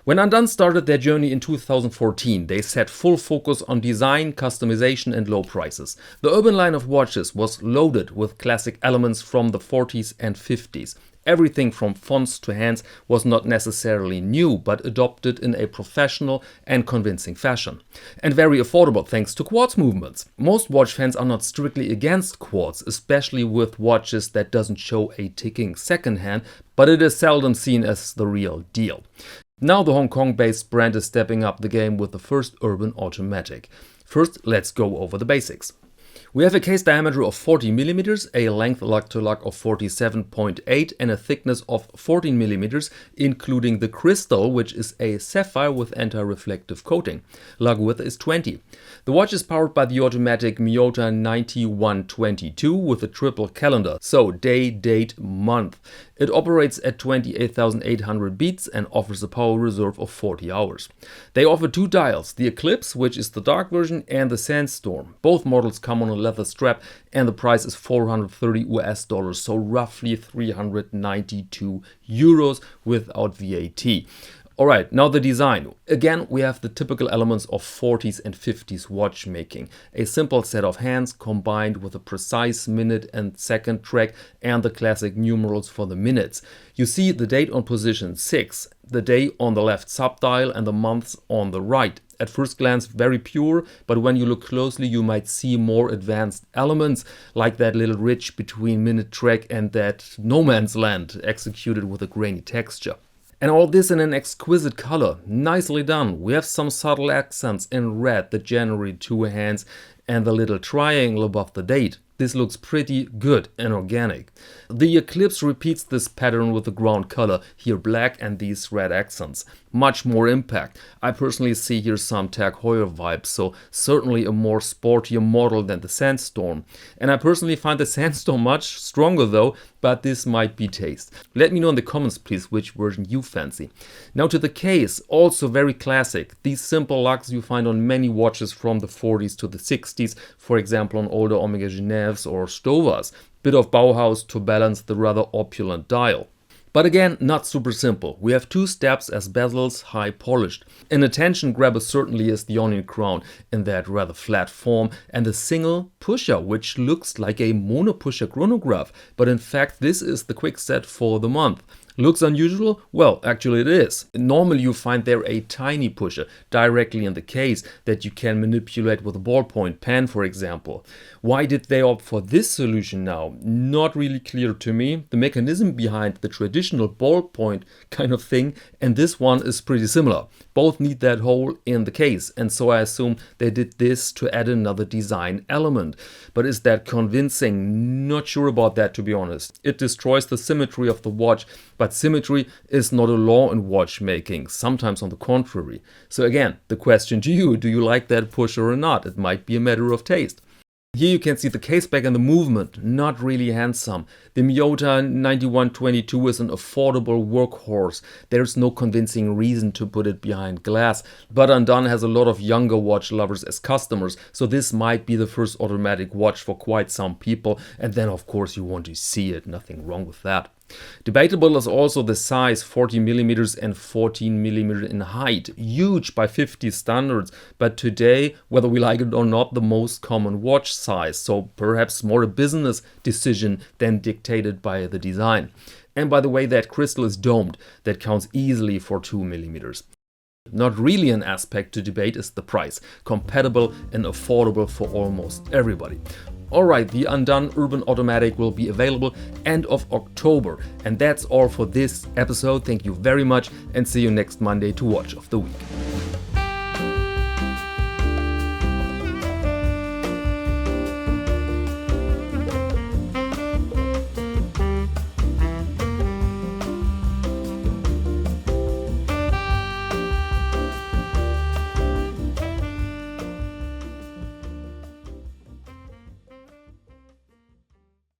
When Undone started their journey in 2014, they set full focus on design, customization and low prices. The Urban line of watches was loaded with classic elements from the 40s and 50s. Everything from fonts to hands was not necessarily new, but adopted in a professional and convincing fashion. And very affordable thanks to quartz movements. Most watch fans are not strictly against quartz, especially with watches that doesn't show a ticking second hand, but it is seldom seen as the real deal. Now the Hong Kong-based brand is stepping up the game with the first Urban automatic. First, let's go over the basics. We have a case diameter of 40mm, a length lug-to-lug of 47.8 and a thickness of 14mm, including the crystal, which is a sapphire with anti-reflective coating. Lug width is 20. The watch is powered by the automatic Miyota 9122 with a triple calendar, so day, date, month. It operates at 28,800 beats and offers a power reserve of 40 hours. They offer two dials, the Eclipse, which is the dark version, and the Sandstorm. Both models come on a leather strap and the price is $430, so roughly 392 euros without VAT. Alright, now the design. Again, we have the typical elements of 40s and 50s watchmaking. A simple set of hands combined with a precise minute and second track and the classic numerals for the minutes. You see the date on position 6, the day on the left subdial and the months on the right. At first glance very pure, but when you look closely you might see more advanced elements like that little ridge between minute track and that no man's land executed with a grainy texture. And all this in an exquisite color, nicely done. We have some subtle accents in red, the January 2 hands and the little triangle above the date. This looks pretty good and organic. The Eclipse repeats this pattern with the ground color, here black and these red accents. Much more impact. I personally see here some Tag Heuer vibes, so certainly a more sportier model than the Sandstorm. And I personally find the Sandstorm much stronger though, but this might be taste. Let me know in the comments please which version you fancy. Now to the case, also very classic. These simple lugs you find on many watches from the 40s to the 60s, for example on older Omega Geneves or Stovers. Bit of Bauhaus to balance the rather opulent dial. But again, not super simple. We have two steps as bezels, high polished. An attention grabber certainly is the onion crown in that rather flat form, and the single pusher, which looks like a mono pusher chronograph, but in fact this is the quick set for the month. Looks unusual? Well, actually it is. Normally you find there a tiny pusher directly in the case that you can manipulate with a ballpoint pen, for example. Why did they opt for this solution now? Not really clear to me. The mechanism behind the traditional ballpoint kind of thing and this one is pretty similar. Both need that hole in the case, and so I assume they did this to add another design element. But is that convincing? Not sure about that, to be honest. It destroys the symmetry of the watch, but symmetry is not a law in watchmaking, sometimes on the contrary. So again, the question to you, do you like that pusher or not? It might be a matter of taste. Here you can see the caseback and the movement, not really handsome. The Miyota 9122 is an affordable workhorse. There's no convincing reason to put it behind glass, but Undone has a lot of younger watch lovers as customers, so this might be the first automatic watch for quite some people, and then of course you want to see it, nothing wrong with that. Debatable is also the size, 40mm and 14mm in height, huge by 50 standards, but today, whether we like it or not, the most common watch size, so perhaps more a business decision than dictated by the design. And by the way, that crystal is domed, that counts easily for 2mm. Not really an aspect to debate is the price, compatible and affordable for almost everybody. Alright, the Undone Urban Automatic will be available end of October. And that's all for this episode. Thank you very much and see you next Monday to Watch of the Week.